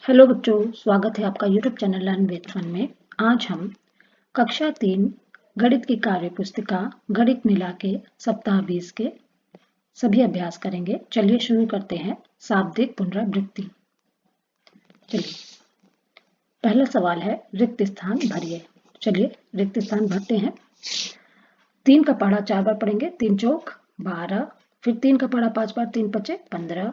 Hello बच्चों, स्वागत है आपका YouTube channel learn with fun में। आज हम कक्षा 3 गणित की कार्य पुस्तिका गणित मिला के सप्ताह 20 के सभी अभ्यास करेंगे। चलिए शुरू करते हैं। शाब्दिक पुनरावृत्ति। चलिए, पहला सवाल है रिक्त स्थान भरिए। चलिए रिक्त स्थान भरते हैं। 3 का पहाड़ा 4 बार पढ़ेंगे। 3 चौक 12, फिर 3 का पहाड़ा 5 बार, 3 पचे 15,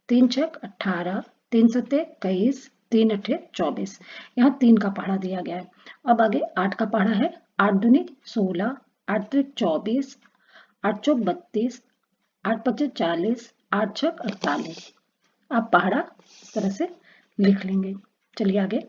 3 छक 18, 3 सत्ते 21, 3 अठे 24। यहाँ 3 का पहाड़ा दिया गया है। अब आगे 8 का पहाड़ा है। 8 दूनी 16, 8 त्रिक 24, 8 चौक 32, 8 पचे 40, 8 छक 48। आप पहाड़ा इस तरह से लिख लेंगे। चलिए आगे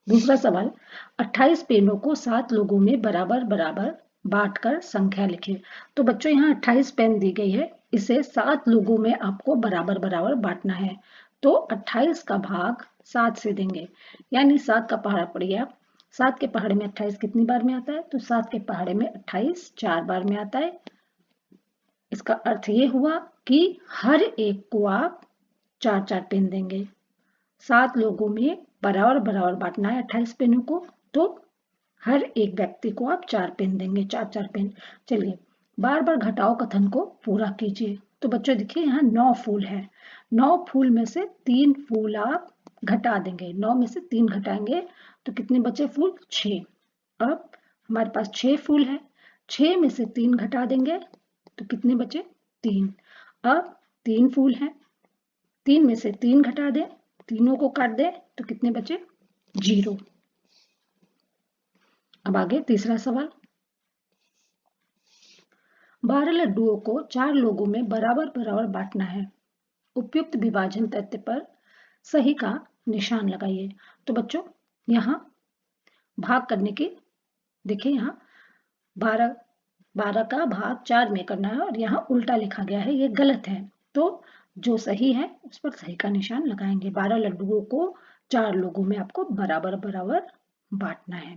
दूसरा सवाल, 28 पेनों को 7 लोगों में बराबर बराबर बांटकर संख्या लिखें। तो बच्चों यहाँ 28 पेन दी गई है, इसे 7 लोगों में आपको बराबर बराबर बांटना है। तो 28 का भाग 7 से देंगे, यानी 7 का पहाड़ा पढ़िए आप। 7 के पहाड़े में 28 कितनी बार में आता है? तो 7 के पहाड़े में 28 4 बार में आता है। इसका अर्थ ये हुआ कि हर एक को आप 4-4 पेन देंगे। 7 लोगों में बराबर बराबर बांटना है 28 पेनों को, तो हर एक व्यक्ति को आप 4 पेन देंगे, 4-4 पेन। चलिए बार बार घटाओ कथन को पूरा कीजिए। तो बच्चों देखिए यहाँ 9 फूल है। 9 फूल में से 3 फूल आप घटा देंगे। 9 में से 3 घटाएंगे तो कितने बचे फूल? 6। अब हमारे पास 6 फूल है। 6 में से 3 घटा देंगे तो कितने बचे? 3। अब 3 फूल है। 3 में से 3 घटा दें, तीनों को काट दें तो कितने बचे? 0। अब आगे तीसरा सवाल, 12 लड्डुओं को 4 लोगों में बराबर बराबर बांटना है। उपयुक्त विभाजन तथ्य पर सही का निशान लगाइए। तो बच्चों यहाँ भाग करने की, देखिए यहाँ 12 का भाग 4 में करना है और यहाँ उल्टा लिखा गया है, ये गलत है। तो जो सही है उस पर सही का निशान लगाएंगे। 12 लड्डुओं को 4 लोगों में आपको बराबर बराबर बांटना है,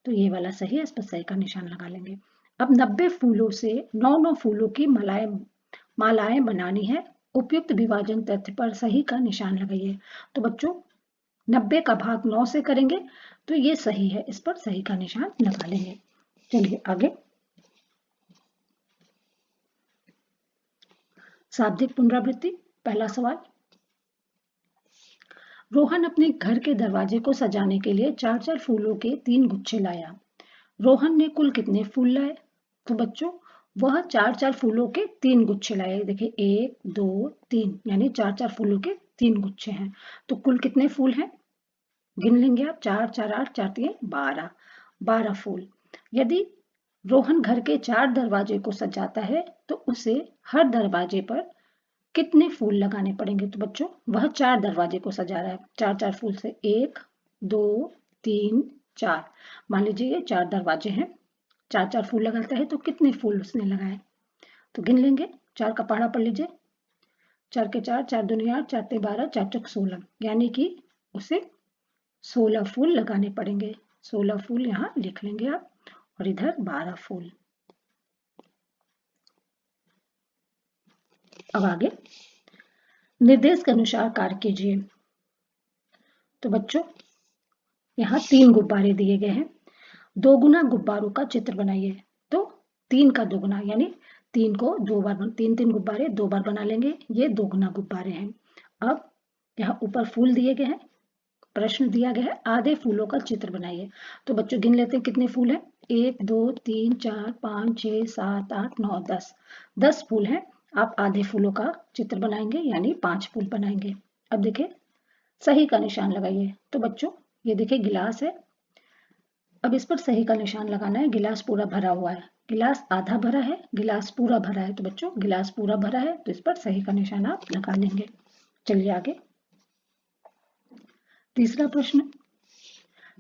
तो ये वाला सही है, इस पर सही का निशान लगा लेंगे। अब 90 फूलों से 9 फूलों की मालाएं बनानी है। उपयुक्त विभाजन तथ्य पर सही का निशान लगाइए। तो बच्चों 90 का भाग 9 से करेंगे तो ये सही है, इस पर सही का निशान लगा लेंगे। चलिए आगे शाब्दिक पुनरावृत्ति। पहला सवाल, रोहन अपने घर के दरवाजे को सजाने के लिए 4-4 फूलों के 3 गुच्छे लाया। रोहन ने कुल कितने फूल लाए? तो बच्चों वह 4-4 फूलों के 3 गुच्छे लाए। देखिए 1 2 3, यानी 4-4 फूलों के 3 गुच्छे हैं। तो कुल कितने फूल हैं? गिन लेंगे आप। 4 4 8 4 3 12, 12 फूल। यदि रोहन घर के 4 दरवाजे को सजाता है तो उसे हर दरवाजे पर कितने फूल लगाने पड़ेंगे? तो बच्चों वह 4 दरवाजे को सजा रहा है। 4-4 फूल से 1 2 3 4, मान लीजिए ये 4 दरवाजे हैं। 4-4 फूल लगाता है तो कितने फूल उसने लगाए? तो गिन लेंगे। 4 का पहाड़ा पढ़ लीजिए। 4 के 4, 4 दूनी 8, 4 ते 12, 4 चौक 16, यानी कि उसे 16 फूल लगाने पड़ेंगे। 16 फूल यहाँ लिख लेंगे आप, और इधर 12 फूल। अब आगे निर्देश के अनुसार कार्य कीजिए। तो बच्चों यहाँ 3 गुब्बारे दिए गए हैं। 2 गुना गुब्बारों का चित्र बनाइए। तो 3 का 2 गुना, यानी 3 को 2 बार, 3 गुब्बारे 2 बार बना लेंगे। ये 2 गुना गुब्बारे हैं। अब यहाँ ऊपर फूल दिए गए हैं। प्रश्न दिया गया है आधे फूलों का चित्र बनाइए। तो बच्चों गिन लेते हैं कितने फूल हैं। 1 2 3 4 5 6 7 8 9 10, 10 फूल हैं। आप आधे फूलों का चित्र बनाएंगे, यानी 5 फूल बनाएंगे। अब देखिए सही का निशान लगाइए। तो बच्चों ये देखिए गिलास है। अब इस पर सही का निशान लगाना है। गिलास पूरा भरा हुआ है, गिलास आधा भरा है, गिलास पूरा भरा है। तो बच्चों गिलास पूरा भरा है तो इस पर सही का निशान आप लगा लेंगे। चलिए आगे तीसरा प्रश्न,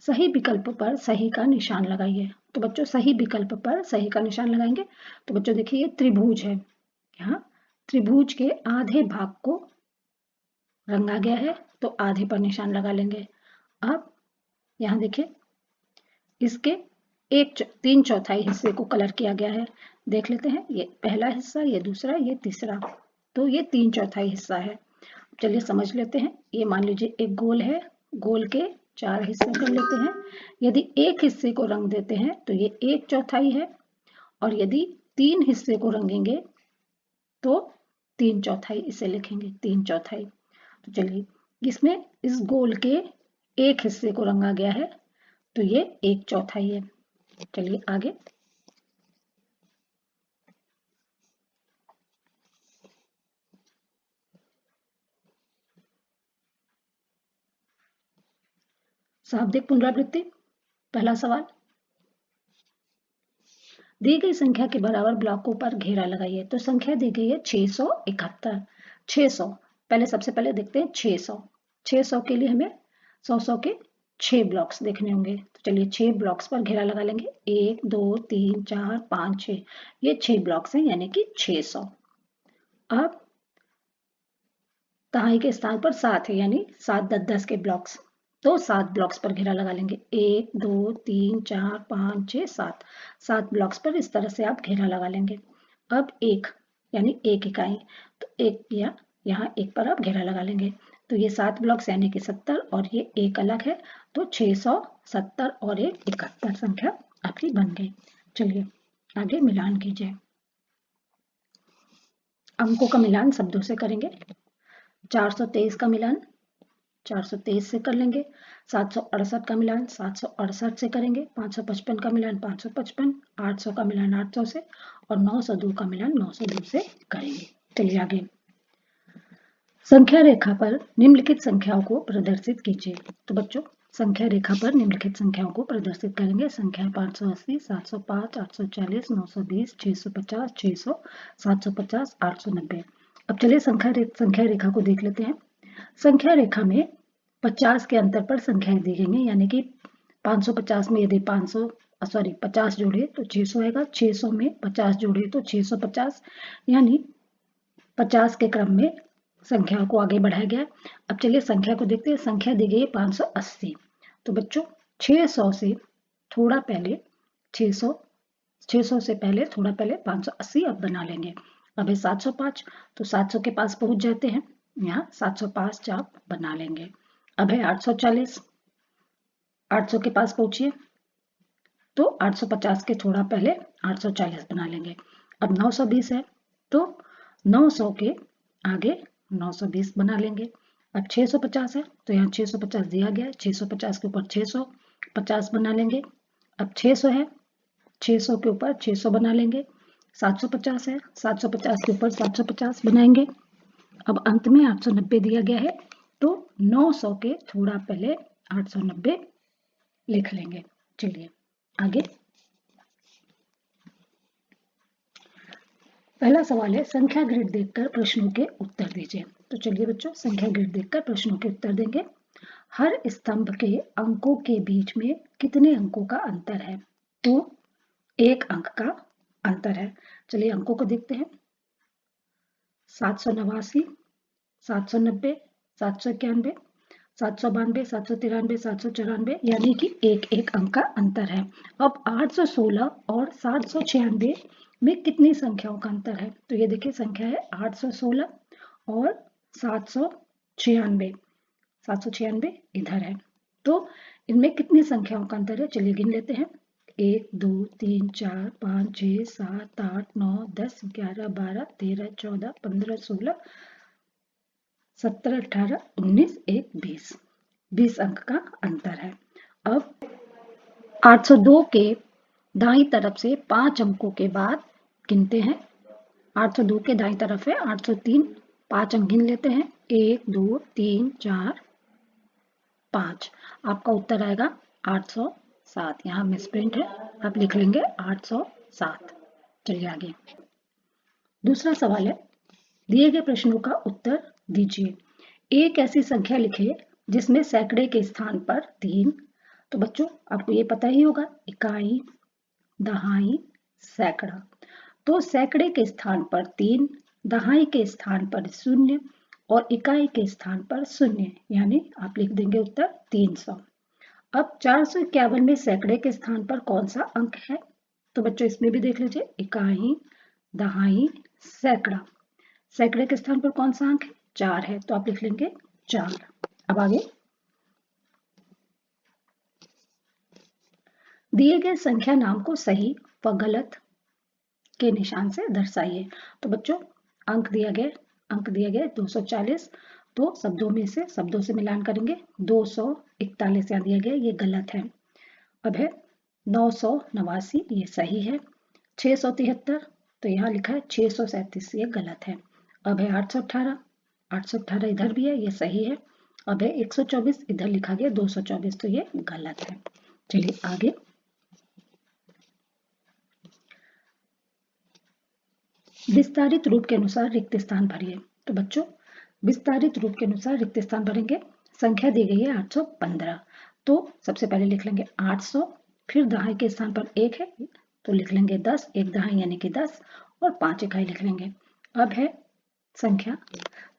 सही विकल्प पर सही का निशान लगाइए। तो बच्चों सही विकल्प पर सही का निशान लगाएंगे। तो बच्चों देखिए ये त्रिभुज है। यहाँ त्रिभुज के आधे भाग को रंगा गया है तो आधे पर निशान लगा लेंगे। अब यहाँ देखिए इसके 3/4 हिस्से को कलर किया गया है। देख लेते हैं, ये पहला हिस्सा, ये दूसरा, ये तीसरा, तो ये 3/4 हिस्सा है। चलिए समझ लेते हैं। ये मान लीजिए एक गोल है, गोल के 4 हिस्से कर लेते हैं। यदि एक हिस्से को रंग देते हैं तो ये 1/4 है, और यदि 3 हिस्से को रंगेंगे तो 3/4 इसे लिखेंगे, 3/4। तो चलिए, इसमें इस गोल के एक हिस्से को रंगा गया है तो ये 1/4 है। चलिए आगे। शाब्दिक पुनरावृत्ति। पहला सवाल, दी गई संख्या के बराबर ब्लॉकों पर घेरा लगाइए। तो संख्या दी गई है 671। 600, पहले सबसे पहले देखते हैं 600। 600 के लिए हमें 100 के 6 ब्लॉक्स देखने होंगे। तो चलिए 6 ब्लॉक्स पर घेरा लगा लेंगे। 1 2 3 4 5 6, ये 6 ब्लॉक्स हैं, यानी कि 600। अब दहाई के स्थान पर 7 है, यानी 7 10 10 के ब्लॉक्स, तो 7 ब्लॉक्स पर घेरा लगा लेंगे। 1 2 3 4 5 6 7, 7 ब्लॉक्स पर इस तरह से आप घेरा लगा लेंगे। अब 1 यानी 1 इकाई, तो 1 या यहाँ 1 पर आप घेरा लगा लेंगे। तो ये 7 ब्लॉक्स यानी कि 70, और ये 1 अलग है, तो 670 और 1 71 संख्या आपकी बन गई। चलिए आगे मिलान कीजिए। अंकों का मिलान शब्दों से करेंगे। 423 का मिलान 423 से कर लेंगे। 768 का मिलान 768 से करेंगे। 555 का मिलान 555, 800 का मिलान 800 से, और 902 का मिलान 902 से करेंगे। चलिए आगे। संख्या रेखा पर निम्नलिखित संख्याओं को प्रदर्शित कीजिए। तो बच्चों, संख्या रेखा पर निम्नलिखित संख्याओं को प्रदर्शित करेंगे। संख्या 580, 705, 840, 920, 650, 600, 750, 890। अब चलिए संख्या रेखा को देख लेते हैं। संख्या रेखा में 50 के अंतर पर संख्याएं दी गई हैं, यानी कि 550 में यदि 50 जोड़े तो 600 आएगा। 600 में 50 जोड़े तो 650, यानी 50 के क्रम में संख्याओं को आगे बढ़ाया गया। अब चलिए संख्या को देखते हैं। संख्या दी गई है 580। तो बच्चों 600 से थोड़ा पहले 600 से पहले थोड़ा पहले 580 अब बना लेंगे। अब है 705, तो 700 के पास पहुंच जाते हैं, यहाँ 705 आप बना लेंगे। अब है 840, 800 के पास पहुंचिए, तो 850 के थोड़ा पहले 840 बना लेंगे। अब 920 है, तो 900 के आगे 920 बना लेंगे। अब 650 है, तो यहाँ 650 दिया गया है, 650 के ऊपर 650 बना लेंगे। अब 600 है, 600 के ऊपर 600 बना लेंगे। 750 है, 750 के ऊपर 750 बनाएंगे। अब अंत में 890 दिया गया है, तो 900 के थोड़ा पहले 890 लिख लेंगे। चलिए आगे। पहला सवाल है, संख्या ग्रिड देखकर प्रश्नों के उत्तर दीजिए। तो चलिए बच्चों, संख्या ग्रिड देखकर प्रश्नों के उत्तर देंगे। हर स्तंभ के अंकों के बीच में कितने अंकों का अंतर है? तो 1 अंक का अंतर है। चलिए अंकों को देखते हैं। 789, 790, 791, 792, 793, 794, यानी कि एक एक अंक का अंतर है। अब 816 और 796 में कितनी संख्याओं का अंतर है? तो ये देखिए संख्या है 816 और 796। 796 इधर है, तो इनमें कितनी संख्याओं का अंतर है? चलिए गिन लेते हैं। 1 2 3 4 5 6 7 8 9 10 11 12 13 14 15 16 17 18 19 1 20, 20 अंक का अंतर है। अब 802 के दाईं तरफ से 5 अंकों के बाद गिनते हैं। 802 के दाईं तरफ है 803, 5 अंक गिन लेते हैं। 1 2 3 4 5, आपका उत्तर आएगा 807। यहाँ मिसप्रिंट है, आप लिख लेंगे 807। चलिए आगे। दूसरा सवाल है, दिए गए प्रश्नों का उत्तर दीजिए। एक ऐसी संख्या लिखे जिसमें सैकड़े के स्थान पर 3, तो बच्चों आपको ये पता ही होगा, इकाई, दहाई, सैकड़ा। तो सैकड़े के स्थान पर 3, दहाई के स्थान पर 0 और इकाई के स्थान पर 0, यानी आप लिख देंगे उत्तर 300। अब 451 में सैकड़े के स्थान पर कौन सा अंक है? तो बच्चों इसमें भी देख लीजिए, इकाई, दहाई, सैकड़ा। सैकड़े के स्थान पर कौन सा अंक है? 4 है तो आप लिख लेंगे 4। अब आगे, दिए गए संख्या नाम को सही व गलत के निशान से दर्शाइए। तो बच्चों अंक दिया गया 240। तो शब्दों से मिलान करेंगे। 241 यहाँ दिया गया, ये गलत है। अब है 989, ये सही है। 673, तो यहाँ लिखा है 637, ये गलत है। अब है 818 इधर भी है, ये सही है। अब है 124, इधर लिखा गया 224, तो ये गलत है। चलिए आगे, विस्तारित रूप के अनुसार रिक्त स्थान भरिए। तो बच्चों विस्तारित रूप के अनुसार रिक्त स्थान भरेंगे। संख्या दी गई है 815, तो सबसे पहले लिख लेंगे 800, फिर दहाई के स्थान पर 1 है तो लिख लेंगे 10, 1 दहाई यानी कि 10, और 5 इकाई लिख लेंगे। अब है संख्या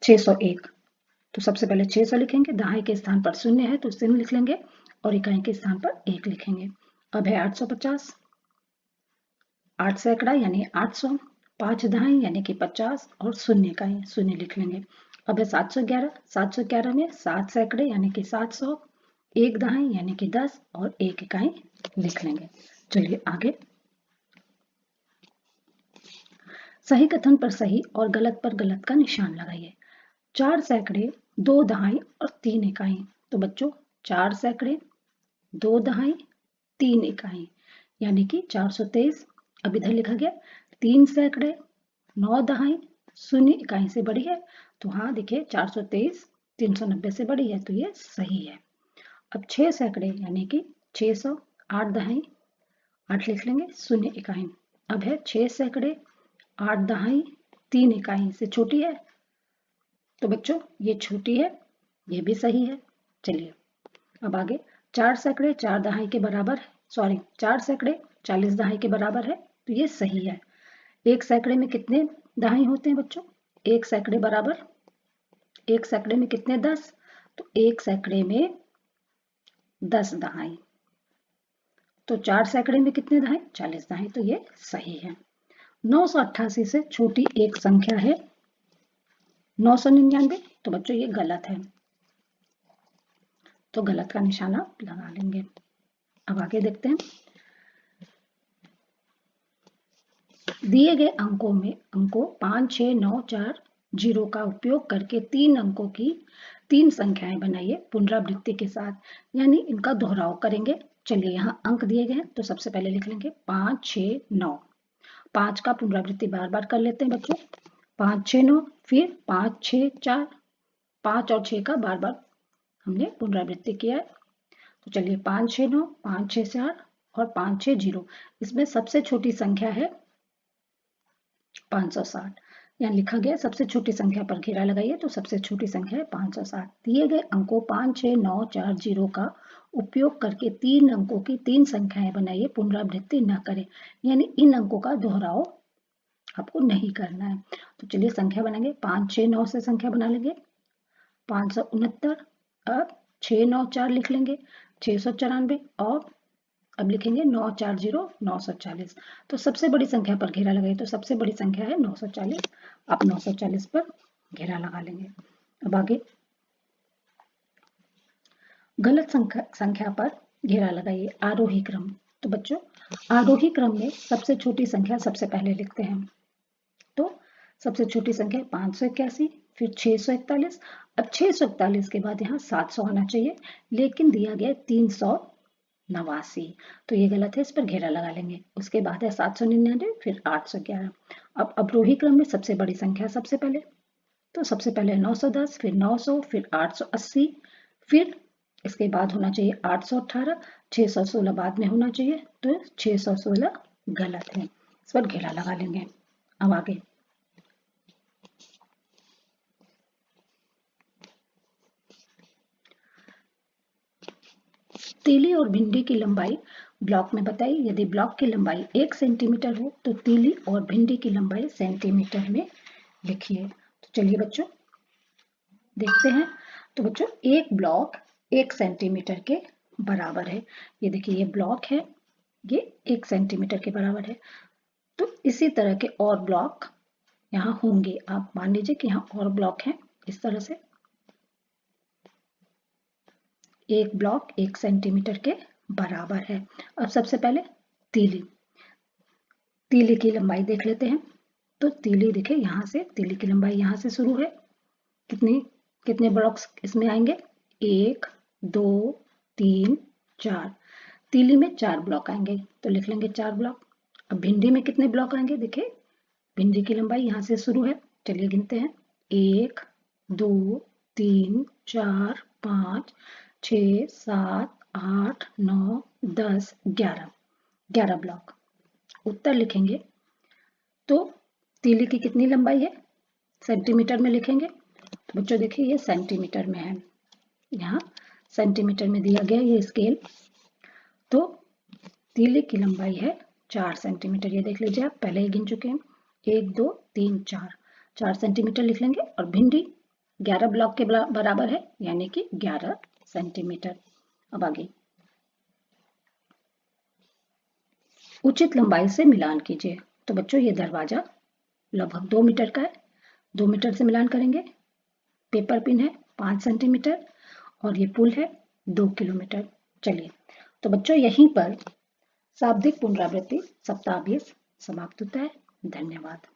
601, तो सबसे पहले 600 लिखेंगे, दहाई के स्थान पर 0 है तो 0 लिख लेंगे, और इकाई के स्थान पर 1 लिखेंगे। अब है 850, 8 सैकड़ा यानी 800, 5 दहाई यानी कि 50, और 0 इकाई 0 लिख लेंगे। अब है 711 में 7 सैकड़े यानी कि 700, 1 दहाई यानी कि 10, और 1 इकाई लिख लेंगे। चलिए आगे, सही कथन पर सही और गलत पर गलत का निशान लगाइए। 4 सैकड़े, 2 दहाई और 3 इकाई। तो बच्चों 4 सैकड़े, 2 दहाई, 3 इकाई यानी कि 423। अब इधर लिखा गया 3 सैकड़े, 9 दहाई, 0 इकाई से बड़ी है, तो हाँ देखिए 423 390 से बड़ी है, तो ये सही है। अब 6 सैकड़े यानी कि 600, 8 दहाई, 8 लिख लेंगे, 0 इकाई। अब है 6 सैकड़े, 8 दहाई, 3 इकाई से छोटी है, तो बच्चों ये छोटी है, ये भी सही है। चलिए अब आगे, 4 सैकड़े 4 दहाई के बराबर, 4 सैकड़े 40 दहाई के बराबर है, तो ये सही है। 1 सैकड़े में कितने दहाई होते हैं बच्चों? 1 सैकड़े बराबर 1 सैकड़े में कितने 10, तो 1 सैकड़े में 10 दहाई। तो 4 सैकड़े में कितने दहाई? 40 दहाई, तो ये सही है। 988 से छोटी एक संख्या है 999, तो बच्चों ये गलत है, तो गलत का निशान आप लगा लेंगे। अब आगे देखते हैं, दिए गए अंकों 5, 6, 9, 4, 0 का उपयोग करके 3 अंकों की 3 संख्याएं बनाइए पुनरावृत्ति के साथ, यानी इनका दोहराव करेंगे। चलिए यहाँ अंक दिए गए हैं, तो सबसे पहले लिख लेंगे 5, 6, 9। 5 का पुनरावृत्ति बार बार कर लेते हैं बच्चों, 5, 6, 9, फिर 5, 6, 4, 5 और 6 का बार बार हमने पुनरावृत्ति किया है। तो चलिए 5, 6, 9, 5, 6, 4 और 5, 6, 0। इसमें सबसे छोटी संख्या है 560, यहाँ लिखा गया सबसे छोटी संख्या पर घेरा लगाइए, तो सबसे छोटी संख्या है 560। दिए गए अंकों 5, 6, 9, 4, 0 का उपयोग करके 3 अंकों की 3 संख्याएं बनाइए, पुनरावृत्ति न करें, यानी इन अंकों का दोहराव आपको नहीं करना है। तो चलिए संख्या बनाएंगे, 5, 6, 9 से संख्या बना लेंगे, 569। अब 6, 9, 4 लिख लेंगे, 694, और अब लिखेंगे 940 940। तो सबसे बड़ी संख्या पर घेरा लगाइए, तो सबसे बड़ी संख्या है 940, आप 940 पर घेरा लगा लेंगे। अब आगे, गलत संख्या पर घेरा लगाइए, आरोही क्रम। तो बच्चों आरोही क्रम में सबसे छोटी संख्या सबसे पहले लिखते हैं, तो सबसे छोटी संख्या 581, फिर 641। अब 641 के बाद यहाँ 700 आना चाहिए, लेकिन दिया गया 389, तो ये गलत है, इस पर घेरा लगा लेंगे। उसके बाद है 799, फिर 811। अब अवरोही क्रम में सबसे बड़ी संख्या सबसे पहले, तो सबसे पहले 910, फिर 900, फिर 880, फिर इसके बाद होना चाहिए 818, 616 बाद में होना चाहिए, तो 616 गलत है, इस पर घेरा लगा लेंगे। अब आगे, तीली और भिंडी की लंबाई ब्लॉक में बताइए। यदि ब्लॉक की लंबाई 1 सेंटीमीटर हो तो तीली और भिंडी की लंबाई सेंटीमीटर में लिखिए। तो चलिए बच्चों देखते हैं। तो बच्चों एक ब्लॉक 1 सेंटीमीटर के बराबर है। ये देखिए ये ब्लॉक है, ये 1 सेंटीमीटर के बराबर है। तो इसी तरह के और ब्लॉक यहाँ होंगे। आप मान लीजिए कि यहाँ और ब्लॉक हैं, इस तरह से एक ब्लॉक 1 सेंटीमीटर के बराबर है। अब सबसे पहले तीली की लंबाई देख लेते हैं। तो तीली देखिए, यहाँ से तीली की लंबाई यहाँ से शुरू है। कितने ब्लॉक्स इसमें आएंगे? 1 2 3 4। तीली में 4 ब्लॉक आएंगे, तो लिख लेंगे 4 ब्लॉक। अब भिंडी में कितने ब्लॉक आएंगे? देखिए, भिंडी की लंबाई यहाँ से शुरू है। चलिए गिनते हैं। 1 2 3 4 5 6 7 8 9 10 11 ब्लॉक। उत्तर लिखेंगे तो तीली की कितनी लंबाई है? सेंटीमीटर में लिखेंगे। तो बच्चों देखिए, ये सेंटीमीटर में है, यहाँ सेंटीमीटर में दिया गया ये स्केल। तो तीली की लंबाई है 4 सेंटीमीटर। ये देख लीजिए, आप पहले ही गिन चुके हैं। 1 2 3 4 सेंटीमीटर लिख लेंगे। और भिंडी 11 ब्लॉक के बराबर है, यानी कि 11 सेंटीमीटर। अब आगे उचित लंबाई से मिलान कीजिए। तो बच्चों, ये दरवाजा लगभग 2 मीटर का है, 2 मीटर से मिलान करेंगे। पेपर पिन है 5 सेंटीमीटर और ये पुल है 2 किलोमीटर। चलिए, तो बच्चों यहीं पर शाब्दिक पुनरावृत्ति सप्ताह 20 समाप्त होता है। धन्यवाद।